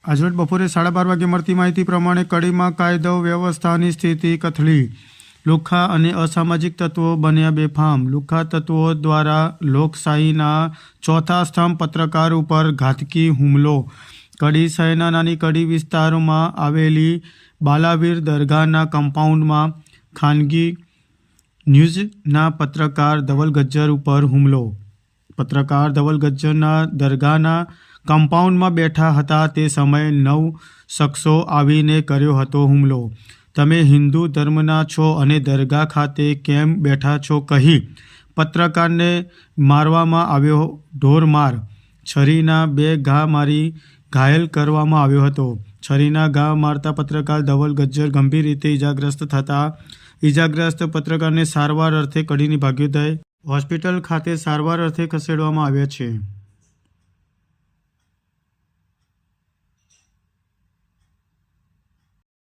આજરોજ બપોરે 12:30 વાગે મળતી માહિતી પ્રમાણે કડીમાં કાયદો વ્યવસ્થાની સ્થિતિ કથળી. લુખ્ખા અને અસામાજિક તત્વો બન્યા બેફામ. લુખ્ખા તત્વો દ્વારા લોકશાહીના ચોથા સ્તંભ પત્રકાર ઉપર ઘાતકી હુમલો. કડી શહેરના નાની કડી વિસ્તારમાં આવેલી બાલાવીર દરગાહના કમ્પાઉન્ડમાં ખાનગી ન્યૂઝના પત્રકાર ધવલ ગજ્જર ઉપર હુમલો. પત્રકાર ધવલ ગજ્જરના દરગાહના કમ્પાઉન્ડમાં બેઠા હતા તે સમયે 9 શખ્સો આવીને કર્યો હતો હુમલો. તમે હિન્દુ ધર્મના છો અને દરગાહ ખાતે કેમ બેઠા છો કહી પત્રકારને મારવામાં આવ્યો ઢોરમાર. છરીના 2 ઘા મારી ઘાયલ કરવામાં આવ્યો હતો. છરીના ઘા મારતા પત્રકાર ધવલ ગજ્જર ગંભીર રીતે ઇજાગ્રસ્ત થતા ઇજાગ્રસ્ત પત્રકારને સારવાર અર્થે કડીની ભાગ્યોદય હોસ્પિટલ ખાતે સારવાર અર્થે ખસેડવામાં આવ્યા છે.